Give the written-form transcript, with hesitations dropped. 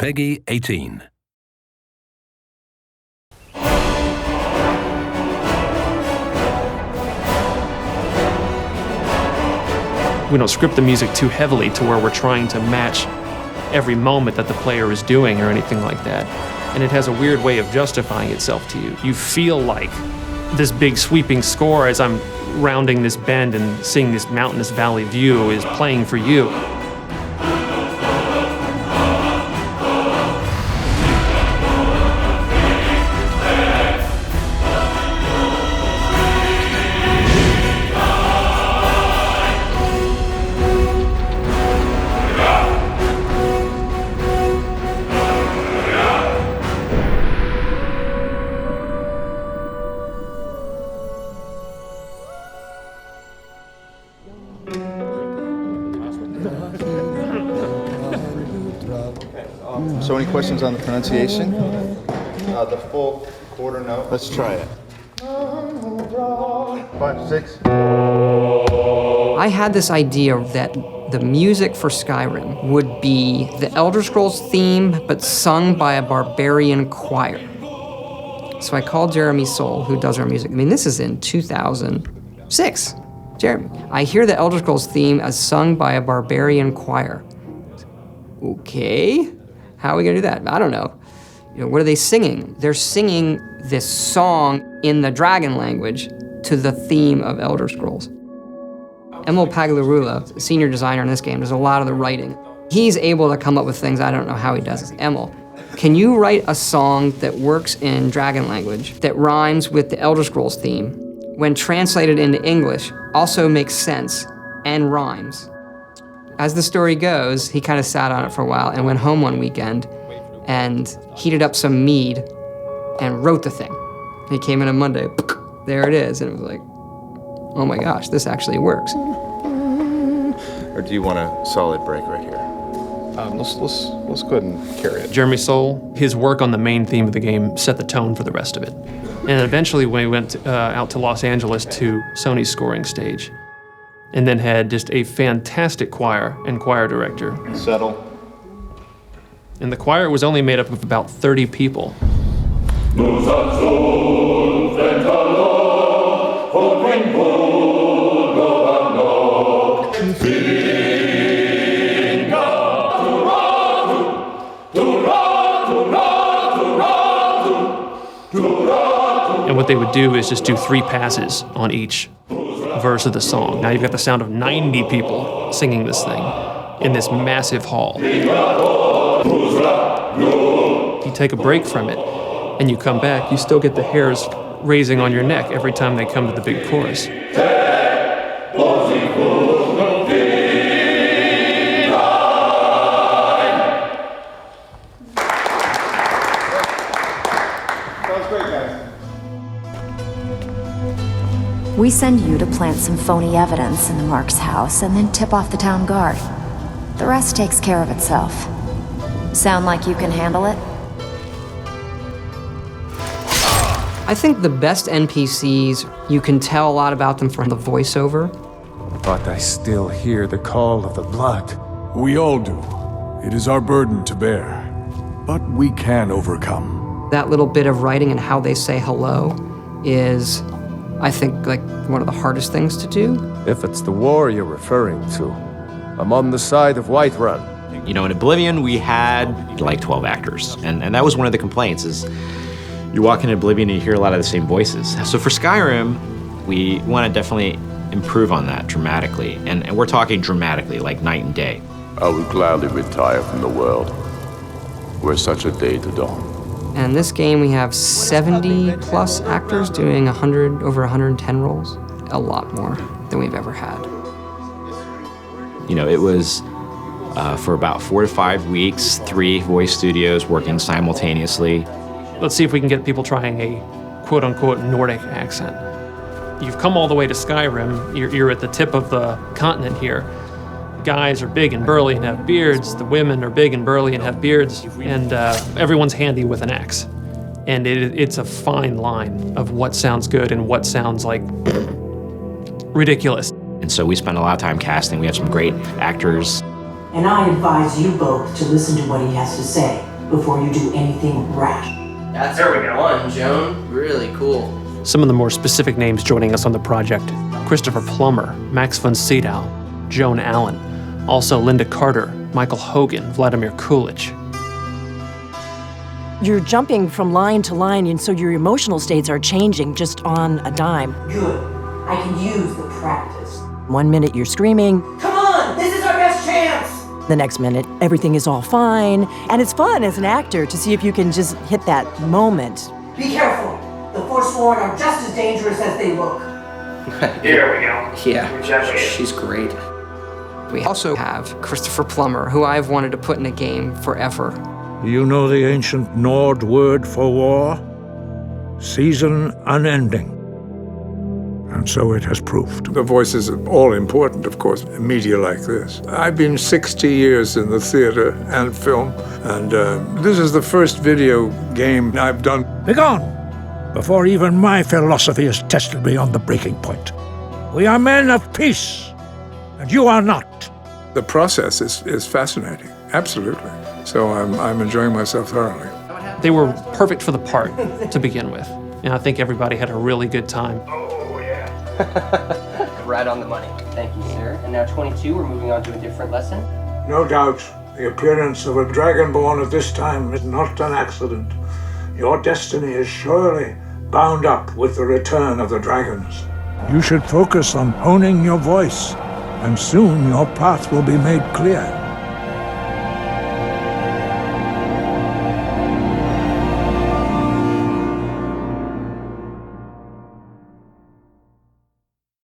Peggy 18. We don't script the music too heavily to where we're trying to match every moment that the player is doing or anything like that. And it has a weird way of justifying itself to you. You feel like this big sweeping score as I'm rounding this bend and seeing this mountainous valley view is playing for you. So any questions on the pronunciation? The full quarter note. Let's try it. 5, 6. I had this idea that the music for Skyrim would be the Elder Scrolls theme, but sung by a barbarian choir. So I called Jeremy Soule, who does our music. I mean, this is in 2006. Jeremy, I hear the Elder Scrolls theme as sung by a barbarian choir. Okay, how are we gonna do that? I don't know. What are they singing? They're singing this song in the dragon language to the theme of Elder Scrolls. Emil Paglarula, senior designer in this game, does a lot of the writing. He's able to come up with things, I don't know how he does this. Emil, can you write a song that works in dragon language that rhymes with the Elder Scrolls theme, when translated into English, also makes sense and rhymes? As the story goes, he kind of sat on it for a while and went home one weekend and heated up some mead and wrote the thing. He came in on Monday, there it is, and it was like, oh my gosh, this actually works. Or do you want a solid break right here? Let's go ahead and carry it. Jeremy Soule, his work on the main theme of the game set the tone for the rest of it. And eventually when we went out to Los Angeles to Sony's scoring stage, and then had just a fantastic choir and choir director. Settle. And the choir was only made up of about 30 people. And what they would do is just do 3 passes on each verse of the song. Now you've got the sound of 90 people singing this thing in this massive hall. You take a break from it and you come back, you still get the hairs raising on your neck every time they come to the big chorus. We send you to plant some phony evidence in the Mark's house and then tip off the town guard. The rest takes care of itself. Sound like you can handle it? I think the best NPCs, you can tell a lot about them from the voiceover. But I still hear the call of the blood. We all do. It is our burden to bear. But we can overcome. That little bit of writing and how they say hello is, I think, like one of the hardest things to do. If it's the war you're referring to, I'm on the side of Whiterun. You know, in Oblivion, we had like 12 actors, and that was one of the complaints, is you walk into Oblivion and you hear a lot of the same voices. So for Skyrim, we want to definitely improve on that dramatically, and we're talking dramatically, like night and day. I would gladly retire from the world were such a day to dawn. And in this game, we have 70 plus actors doing over 110 roles. A lot more than we've ever had. You know, it was for about 4 to 5 weeks, 3 voice studios working simultaneously. Let's see if we can get people trying a quote-unquote Nordic accent. You've come all the way to Skyrim. You're at the tip of the continent here. The guys are big and burly and have beards. The women are big and burly and have beards. And everyone's handy with an axe. And it's a fine line of what sounds good and what sounds like ridiculous. And so we spent a lot of time casting. We have some great actors. And I advise you both to listen to what he has to say. before you do anything rash. That's one, Joan. Really cool. Some of the more specific names joining us on the project: Christopher Plummer, Max von Sydow, Joan Allen, also Linda Carter, Michael Hogan, Vladimir Kulich. You're jumping from line to line, and so your emotional states are changing just on a dime. Good. I can use the practice. 1 minute you're screaming. Come on! This is our best chance! The next minute, everything is all fine. And it's fun as an actor to see if you can just hit that moment. Be careful. The Forsworn are just as dangerous as they look. Here we go. Yeah, she's great. We also have Christopher Plummer, who I've wanted to put in a game forever. Do you know the ancient Nord word for war? Season unending. And so it has proved. The voice is all important, of course, in media like this. I've been 60 years in the theater and film, and this is the first video game I've done. Begone, before even my philosophy is tested beyond the breaking point. We are men of peace, and you are not. The process is fascinating, absolutely. So I'm enjoying myself thoroughly. They were perfect for the part to begin with, and I think everybody had a really good time. Right on the money. Thank you, sir. And now 22, we're moving on to a different lesson. No doubt, the appearance of a dragonborn at this time is not an accident. Your destiny is surely bound up with the return of the dragons. You should focus on honing your voice, and soon your path will be made clear.